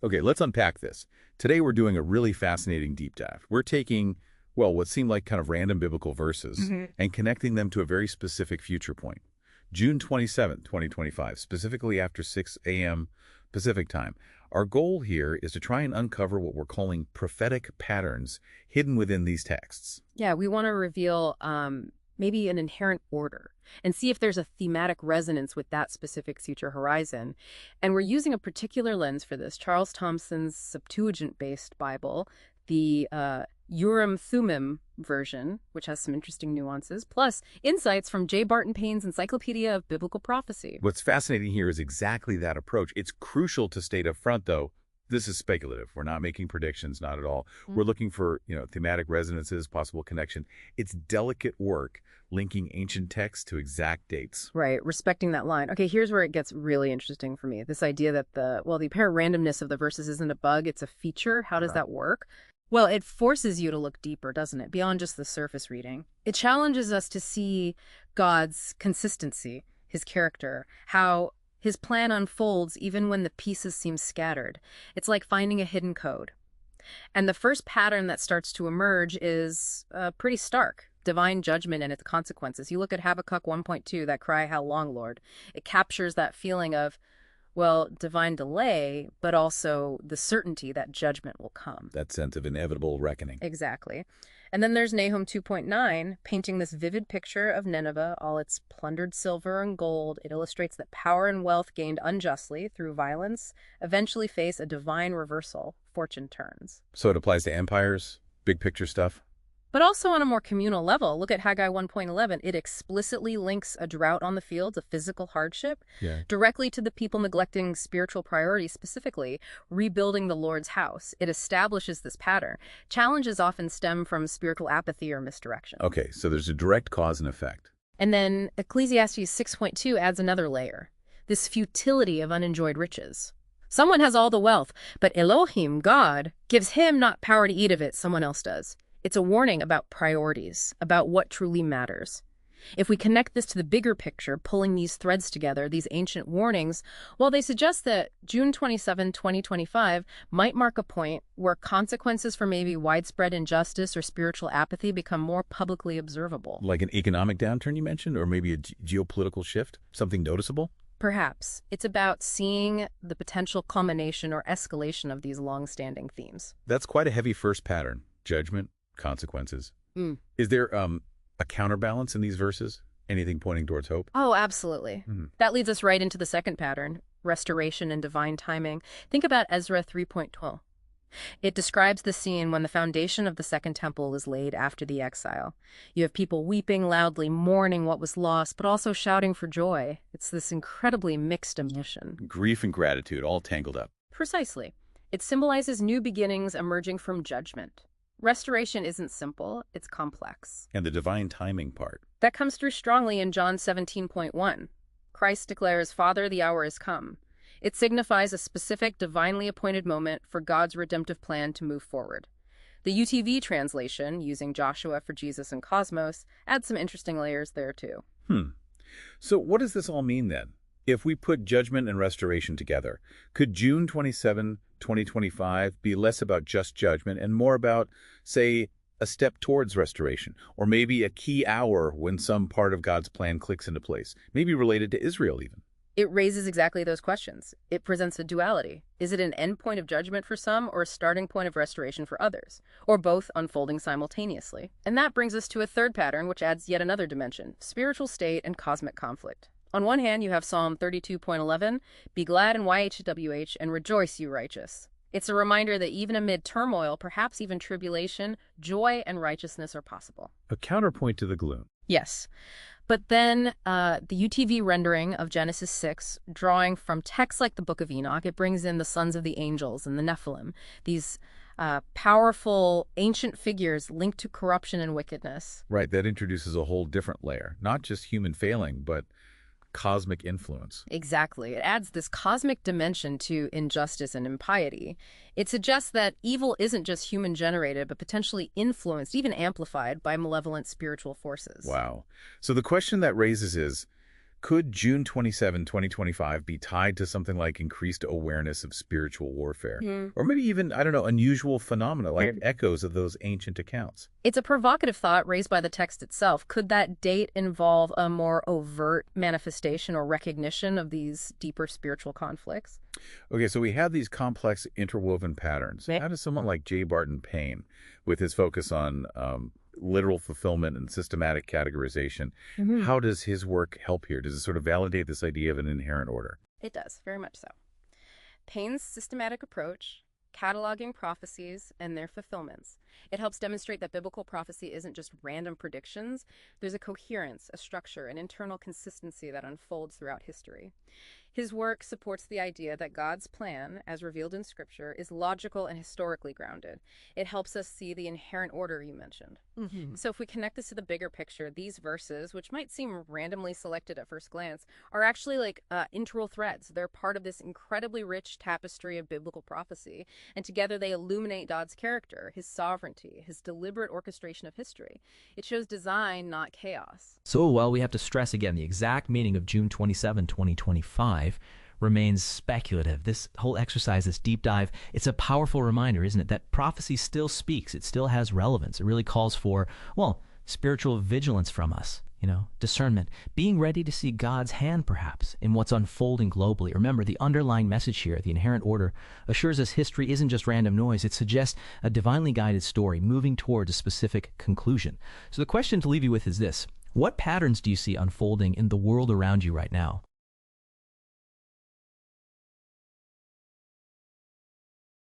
Okay, let's unpack this. Today we're doing a really fascinating deep dive. We're taking, well, what seem like kind of random biblical verses and connecting them to a very specific future point. June 27, 2025, specifically after 6 a.m. Pacific time. Our goal here is to try and uncover what we're calling prophetic patterns hidden within these texts. Yeah, we want to reveal maybe an inherent order and see if there's a thematic resonance with that specific future horizon. And we're using a particular lens for this, Charles Thomson's Septuagint-based Bible, the Urim Thummim version, which has some interesting nuances, plus insights from Barton Payne's Encyclopedia of Biblical Prophecy. What's fascinating here is exactly that approach. It's crucial to state up front, though, this is speculative. We're not making predictions, not at all. We're looking for, thematic resonances, possible connection. It's delicate work linking ancient texts to exact dates. Right, respecting that line. Okay, here's where it gets really interesting for me. This idea that the apparent randomness of the verses isn't a bug, it's a feature. How does that work? Well, it forces you to look deeper, doesn't it? Beyond just the surface reading. It challenges us to see God's consistency, his character, how his plan unfolds even when the pieces seem scattered. It's like finding a hidden code. And the first pattern that starts to emerge is pretty stark. Divine judgment and its consequences. You look at Habakkuk 1.2, that cry, "How long, Lord?" It captures that feeling of, divine delay, but also the certainty that judgment will come. That sense of inevitable reckoning. Exactly. And then there's Nahum 2.9, painting this vivid picture of Nineveh, all its plundered silver and gold. It illustrates that power and wealth gained unjustly through violence eventually face a divine reversal. Fortune turns. So it applies to empires, big picture stuff? But also on a more communal level. Look at Haggai 1.11. It explicitly links a drought on the fields, a physical hardship, directly to the people neglecting spiritual priorities, specifically rebuilding the Lord's house. It establishes this pattern. Challenges often stem from spiritual apathy or misdirection. Okay, so there's a direct cause and effect. And then Ecclesiastes 6.2 adds another layer, this futility of unenjoyed riches. Someone has all the wealth, but Elohim, God, gives him not power to eat of it, someone else does. It's a warning about priorities, about what truly matters. If we connect this to the bigger picture, pulling these threads together, these ancient warnings, they suggest that June 27, 2025 might mark a point where consequences for maybe widespread injustice or spiritual apathy become more publicly observable. Like an economic downturn you mentioned, or maybe a geopolitical shift? Something noticeable? Perhaps. It's about seeing the potential culmination or escalation of these long-standing themes. That's quite a heavy first pattern. Judgment, consequences. Is there a counterbalance in these verses? Anything pointing towards hope? Oh, absolutely. That leads us right into the second pattern, restoration and divine timing. Think about Ezra 3.12. It describes the scene when the foundation of the Second Temple is laid after the exile. You have people weeping loudly, mourning what was lost, but also shouting for joy. It's this incredibly mixed emotion. Grief and gratitude all tangled up. Precisely. It symbolizes new beginnings emerging from judgment. Restoration isn't simple, it's complex. And the divine timing part. That comes through strongly in John 17.1. Christ declares, "Father, the hour is come." It signifies a specific divinely appointed moment for God's redemptive plan to move forward. The UTV translation, using Joshua for Jesus and Cosmos, adds some interesting layers there too. So what does this all mean then? If we put judgment and restoration together, could June 27, 2025 be less about just judgment and more about, say, a step towards restoration, or maybe a key hour when some part of God's plan clicks into place, maybe related to Israel even? It raises exactly those questions. It presents a duality. Is it an end point of judgment for some or a starting point of restoration for others? Or both unfolding simultaneously? And that brings us to a third pattern, which adds yet another dimension, spiritual state and cosmic conflict. On one hand, you have Psalm 32.11, "Be glad in YHWH and rejoice, you righteous." It's a reminder that even amid turmoil, perhaps even tribulation, joy and righteousness are possible. A counterpoint to the gloom. Yes. But then the UTV rendering of Genesis 6, drawing from texts like the Book of Enoch, it brings in the sons of the angels and the Nephilim, these powerful ancient figures linked to corruption and wickedness. Right, that introduces a whole different layer, not just human failing, but cosmic influence. Exactly. It adds this cosmic dimension to injustice and impiety. It suggests that evil isn't just human-generated, but potentially influenced, even amplified, by malevolent spiritual forces. Wow. So the question that raises is, Could June 27, 2025 be tied to something like increased awareness of spiritual warfare? Or maybe even, I don't know, unusual phenomena like echoes of those ancient accounts? It's a provocative thought raised by the text itself. Could that date involve a more overt manifestation or recognition of these deeper spiritual conflicts? Okay, so we have these complex interwoven patterns. How does someone like J. Barton Payne, with his focus on literal fulfillment and systematic categorization, how does his work help here? Does it sort of validate this idea of an inherent order? It does, very much so. Payne's systematic approach, cataloging prophecies and their fulfillments, it helps demonstrate that biblical prophecy isn't just random predictions. There's a coherence, a structure, an internal consistency that unfolds throughout history. His work supports the idea that God's plan, as revealed in Scripture, is logical and historically grounded. It helps us see the inherent order you mentioned. So if we connect this to the bigger picture, these verses, which might seem randomly selected at first glance, are actually like integral threads. They're part of this incredibly rich tapestry of biblical prophecy, and together they illuminate God's character, his sovereignty, his deliberate orchestration of history. It shows design, not chaos. So, well, we have to stress again, the exact meaning of June 27, 2025 remains speculative. This whole exercise, this deep dive, it's a powerful reminder, isn't it, that prophecy still speaks. It still has relevance. It really calls for, well, spiritual vigilance from us, discernment, being ready to see God's hand, perhaps, in what's unfolding globally. Remember, the underlying message here, the inherent order, assures us history isn't just random noise. It suggests a divinely guided story moving towards a specific conclusion. So the question to leave you with is this: what patterns do you see unfolding in the world around you right now?